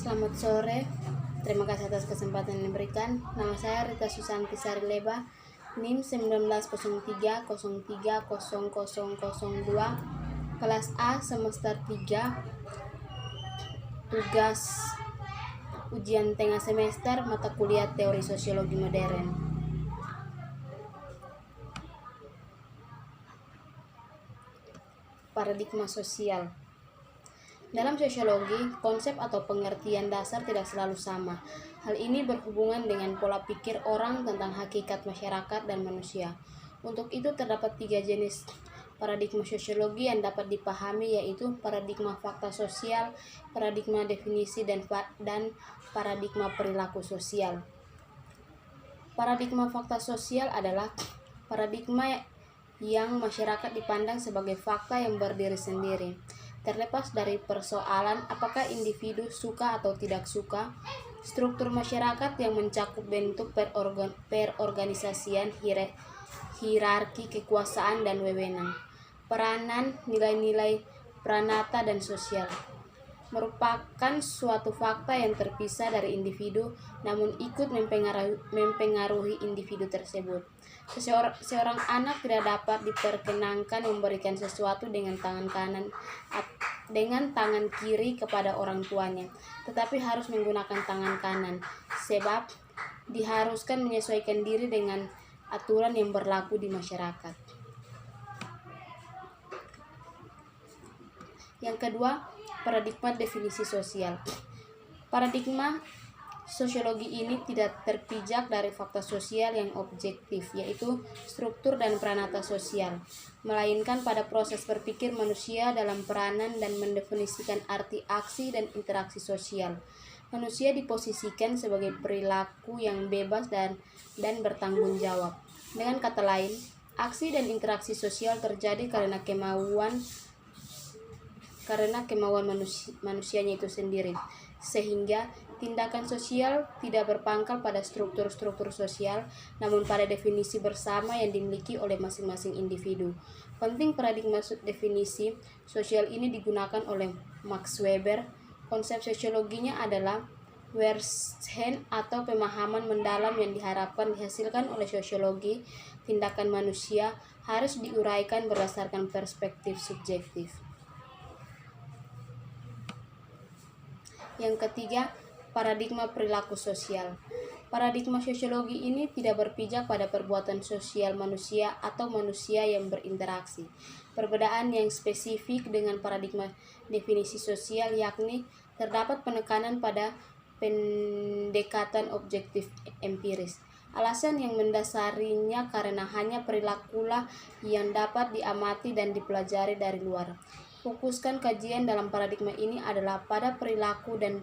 Selamat sore, terima kasih atas kesempatan yang diberikan. Nama saya Rita Susanti Sarileba, NIM 1903030002, kelas A semester 3, tugas ujian tengah semester mata kuliah Teori Sosiologi Modern. Paradigma sosial. Dalam sosiologi, konsep atau pengertian dasar tidak selalu sama. Hal ini berhubungan dengan pola pikir orang tentang hakikat masyarakat dan manusia. Untuk itu terdapat 3 jenis paradigma sosiologi yang dapat dipahami, yaitu paradigma fakta sosial, paradigma definisi, dan paradigma perilaku sosial. Paradigma fakta sosial adalah paradigma yang masyarakat dipandang sebagai fakta yang berdiri sendiri, terlepas dari persoalan apakah individu suka atau tidak suka. Struktur masyarakat yang mencakup bentuk perorganisasian, hierarki kekuasaan dan wewenang, peranan, nilai-nilai pranata dan sosial, merupakan suatu fakta yang terpisah dari individu namun ikut mempengaruhi individu tersebut. Seorang anak tidak dapat diperkenankan memberikan sesuatu dengan tangan kiri kepada orang tuanya, tetapi harus menggunakan tangan kanan, sebab diharuskan menyesuaikan diri dengan aturan yang berlaku di masyarakat. Yang kedua, paradigma definisi sosial. Paradigma sosiologi ini tidak terpijak dari fakta sosial yang objektif, yaitu struktur dan pranata sosial, melainkan pada proses berpikir manusia dalam peranan dan mendefinisikan arti aksi dan interaksi sosial. Manusia diposisikan sebagai perilaku yang bebas dan bertanggung jawab. Dengan kata lain, aksi dan interaksi sosial terjadi karena kemauan manusianya itu sendiri, sehingga tindakan sosial tidak berpangkal pada struktur-struktur sosial, namun pada definisi bersama yang dimiliki oleh masing-masing individu. Penting paradigma definisi sosial ini digunakan oleh Max Weber. Konsep sosiologinya adalah Wurzeln atau pemahaman mendalam yang diharapkan dihasilkan oleh sosiologi. Tindakan manusia harus diuraikan berdasarkan perspektif subjektif. Yang ketiga, paradigma perilaku sosial. Paradigma sosiologi ini tidak berpijak pada perbuatan sosial manusia atau manusia yang berinteraksi. Perbedaan yang spesifik dengan paradigma definisi sosial yakni terdapat penekanan pada pendekatan objektif empiris. Alasan yang mendasarinya karena hanya perilakulah yang dapat diamati dan dipelajari dari luar. Fokuskan kajian dalam paradigma ini adalah pada perilaku dan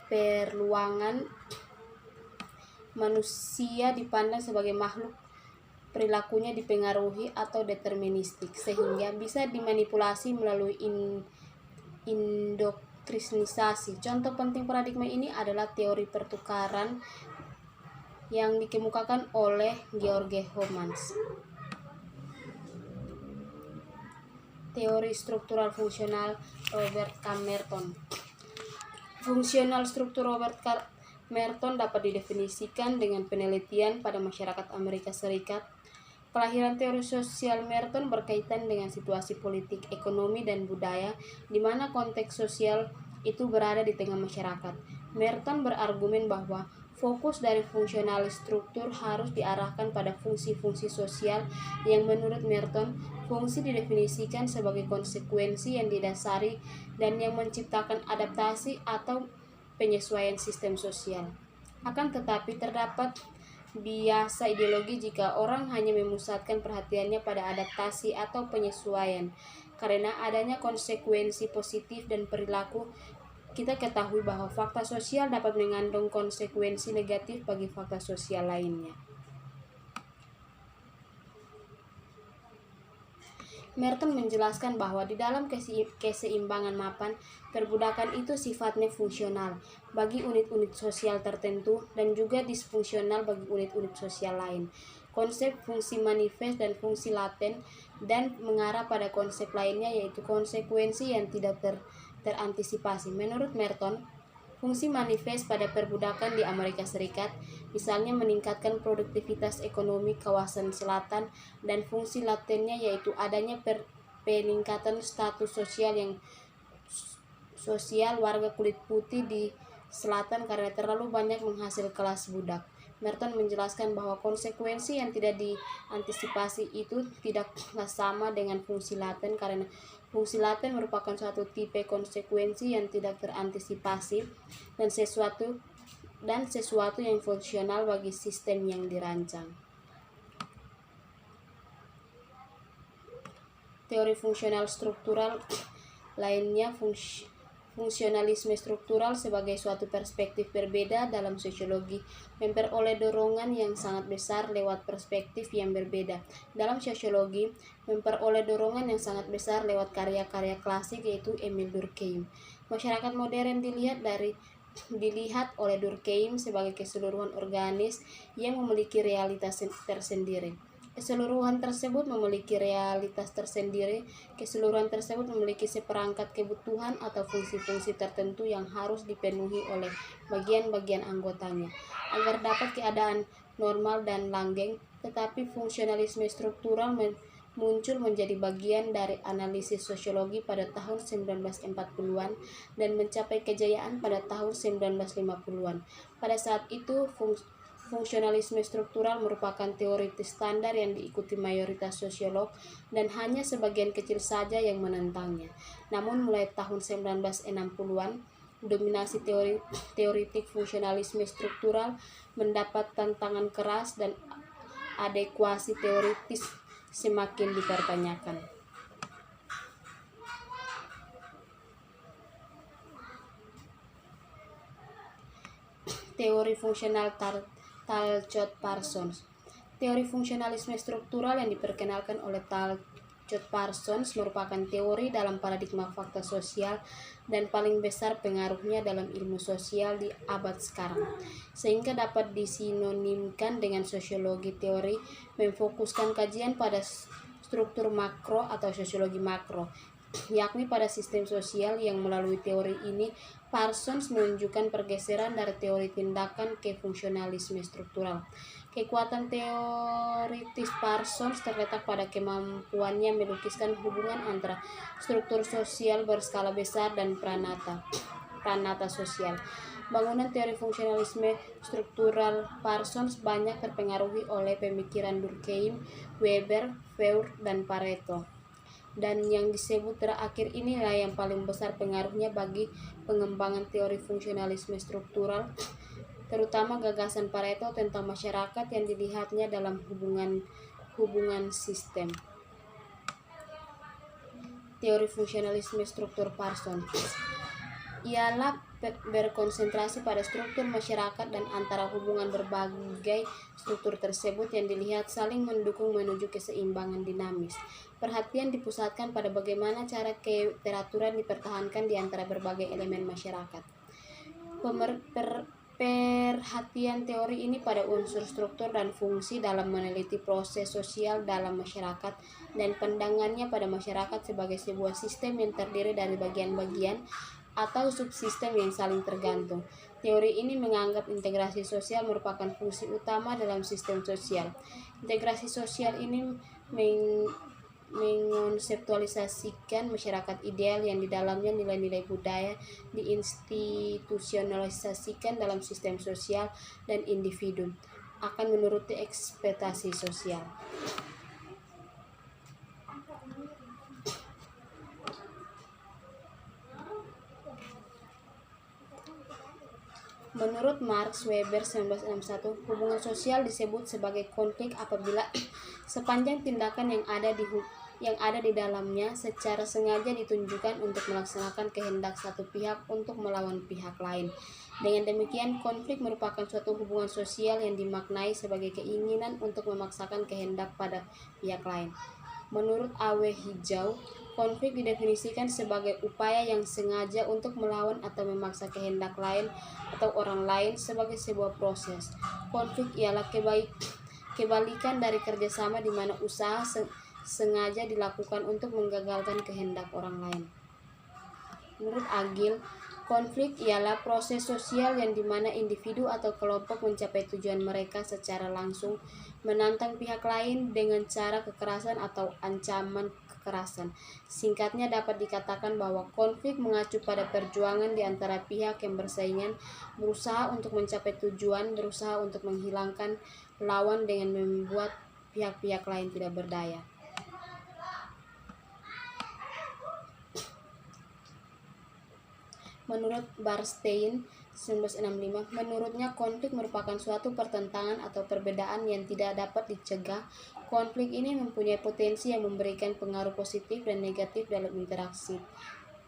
perluangan. Manusia dipandang sebagai makhluk perilakunya dipengaruhi atau deterministik, sehingga bisa dimanipulasi melalui indoktrinisasi. Contoh penting paradigma ini adalah teori pertukaran yang dikemukakan oleh George Homans. Teori struktural fungsional Robert K. Merton. Fungsional struktur Robert K. Merton dapat didefinisikan dengan penelitian pada masyarakat Amerika Serikat. Kelahiran teori sosial Merton berkaitan dengan situasi politik, ekonomi, dan budaya di mana konteks sosial itu berada di tengah masyarakat. Merton berargumen bahwa fokus dari fungsional struktur harus diarahkan pada fungsi-fungsi sosial yang menurut Merton, fungsi didefinisikan sebagai konsekuensi yang didasari dan yang menciptakan adaptasi atau penyesuaian sistem sosial. Akan tetapi terdapat biasa ideologi jika orang hanya memusatkan perhatiannya pada adaptasi atau penyesuaian. Karena adanya konsekuensi positif dan perilaku, kita ketahui bahwa fakta sosial dapat mengandung konsekuensi negatif bagi fakta sosial lainnya. Merton menjelaskan bahwa di dalam keseimbangan mapan, perbudakan itu sifatnya fungsional bagi unit-unit sosial tertentu dan juga disfungsional bagi unit-unit sosial lain. Konsep fungsi manifest dan fungsi laten dan mengarah pada konsep lainnya, yaitu konsekuensi yang tidak terantisipasi. Menurut Merton, Fungsi manifest pada perbudakan di Amerika Serikat, misalnya meningkatkan produktivitas ekonomi kawasan selatan, dan fungsi latennya yaitu adanya peningkatan status sosial warga kulit putih di selatan karena terlalu banyak menghasil kelas budak. Merton menjelaskan bahwa konsekuensi yang tidak diantisipasi itu tidaklah sama dengan fungsi laten karena fungsi laten merupakan suatu tipe konsekuensi yang tidak terantisipasi dan sesuatu yang fungsional bagi sistem yang dirancang. Teori fungsional struktural lainnya, fungsionalisme struktural sebagai suatu perspektif berbeda dalam sosiologi memperoleh dorongan yang sangat besar lewat perspektif yang berbeda. Dalam sosiologi memperoleh dorongan yang sangat besar lewat karya-karya klasik yaitu Emile Durkheim. Masyarakat modern dilihat oleh Durkheim sebagai keseluruhan organis yang memiliki realitas tersendiri. Keseluruhan tersebut memiliki realitas tersendiri. Keseluruhan tersebut memiliki seperangkat kebutuhan atau fungsi-fungsi tertentu yang harus dipenuhi oleh bagian-bagian anggotanya agar dapat keadaan normal dan langgeng. Tetapi fungsionalisme struktural muncul menjadi bagian dari analisis sosiologi pada tahun 1940-an dan mencapai kejayaan pada tahun 1950-an. Pada saat itu, fungsionalisme struktural merupakan teori standar yang diikuti mayoritas sosiolog dan hanya sebagian kecil saja yang menentangnya. Namun mulai tahun 1960-an, dominasi teoritik fungsionalisme struktural mendapat tantangan keras dan adekuasi teoritis semakin dipertanyakan. Teori fungsional Talcott Parsons. Teori fungsionalisme struktural yang diperkenalkan oleh Talcott Parsons merupakan teori dalam paradigma fakta sosial dan paling besar pengaruhnya dalam ilmu sosial di abad sekarang, sehingga dapat disinonimkan dengan sosiologi. Teori memfokuskan kajian pada struktur makro atau sosiologi makro, yakni pada sistem sosial. Yang melalui teori ini Parsons menunjukkan pergeseran dari teori tindakan ke fungsionalisme struktural. Kekuatan teoritis Parsons terletak pada kemampuannya melukiskan hubungan antara struktur sosial berskala besar dan pranata sosial. Bangunan teori fungsionalisme struktural Parsons banyak terpengaruhi oleh pemikiran Durkheim, Weber, Freud, dan Pareto. Dan yang disebut terakhir inilah yang paling besar pengaruhnya bagi pengembangan teori fungsionalisme struktural, terutama gagasan Pareto tentang masyarakat yang dilihatnya dalam hubungan sistem. Teori fungsionalisme struktur Parsons ialah berkonsentrasi pada struktur masyarakat dan antara hubungan berbagai struktur tersebut yang dilihat saling mendukung menuju keseimbangan dinamis. Perhatian dipusatkan pada bagaimana cara keteraturan dipertahankan di antara berbagai elemen masyarakat. Perhatian teori ini pada unsur struktur dan fungsi dalam meneliti proses sosial dalam masyarakat dan pandangannya pada masyarakat sebagai sebuah sistem yang terdiri dari bagian-bagian atau subsistem yang saling tergantung. Teori ini menganggap integrasi sosial merupakan fungsi utama dalam sistem sosial. Integrasi sosial ini mengonseptualisasikan masyarakat ideal yang di dalamnya nilai-nilai budaya diinstitusionalisasikan dalam sistem sosial dan individu akan menuruti ekspektasi sosial. Menurut Max Weber 1961, hubungan sosial disebut sebagai konflik apabila sepanjang tindakan yang ada di dalamnya secara sengaja ditunjukkan untuk melaksanakan kehendak satu pihak untuk melawan pihak lain. Dengan demikian, konflik merupakan suatu hubungan sosial yang dimaknai sebagai keinginan untuk memaksakan kehendak pada pihak lain. Menurut Awe Hijau, konflik didefinisikan sebagai upaya yang sengaja untuk melawan atau memaksa kehendak lain atau orang lain sebagai sebuah proses. Konflik ialah kebalikan dari kerjasama di mana usaha sengaja dilakukan untuk menggagalkan kehendak orang lain. Menurut Agil, Konflik ialah proses sosial yang dimana individu atau kelompok mencapai tujuan mereka secara langsung, menantang pihak lain dengan cara kekerasan atau ancaman kekerasan. Singkatnya dapat dikatakan bahwa konflik mengacu pada perjuangan di antara pihak yang bersaingan, berusaha untuk mencapai tujuan, berusaha untuk menghilangkan lawan dengan membuat pihak-pihak lain tidak berdaya. Menurut Bernstein 1965, menurutnya konflik merupakan suatu pertentangan atau perbedaan yang tidak dapat dicegah. Konflik ini mempunyai potensi yang memberikan pengaruh positif dan negatif dalam interaksi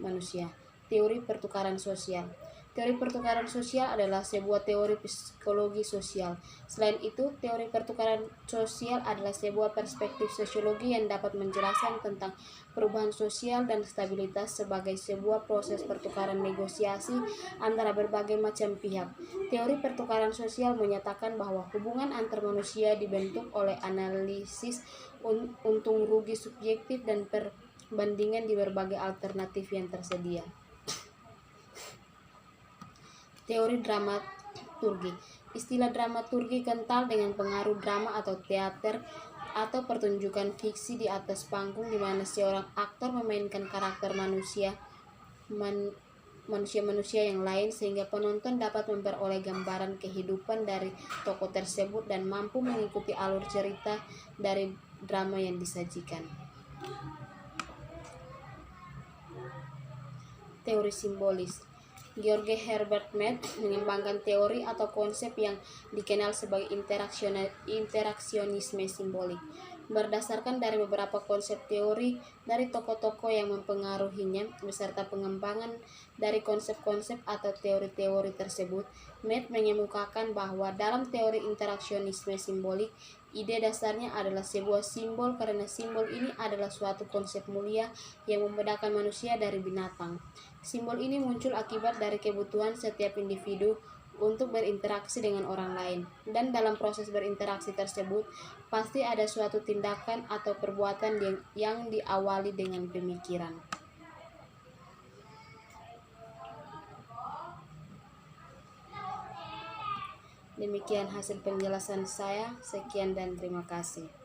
manusia. Teori pertukaran sosial. Teori pertukaran sosial adalah sebuah teori psikologi sosial. Selain itu, teori pertukaran sosial adalah sebuah perspektif sosiologi yang dapat menjelaskan tentang perubahan sosial dan stabilitas sebagai sebuah proses pertukaran negosiasi antara berbagai macam pihak. Teori pertukaran sosial menyatakan bahwa hubungan antar manusia dibentuk oleh analisis untung rugi subjektif dan perbandingan di berbagai alternatif yang tersedia. Teori dramaturgi. Istilah dramaturgi kental dengan pengaruh drama atau teater atau pertunjukan fiksi di atas panggung di mana seorang aktor memainkan karakter manusia yang lain sehingga penonton dapat memperoleh gambaran kehidupan dari tokoh tersebut dan mampu mengikuti alur cerita dari drama yang disajikan. Teori simbolis. George Herbert Mead mengembangkan teori atau konsep yang dikenal sebagai interaksionisme simbolik. Berdasarkan dari beberapa konsep teori dari tokoh-tokoh yang mempengaruhinya, beserta pengembangan dari konsep-konsep atau teori-teori tersebut, Mead mengemukakan bahwa dalam teori interaksionisme simbolik, ide dasarnya adalah sebuah simbol karena simbol ini adalah suatu konsep mulia yang membedakan manusia dari binatang. Simbol ini muncul akibat dari kebutuhan setiap individu untuk berinteraksi dengan orang lain, dan dalam proses berinteraksi tersebut pasti ada suatu tindakan atau perbuatan yang diawali dengan pemikiran. Demikian hasil penjelasan saya. Sekian dan terima kasih.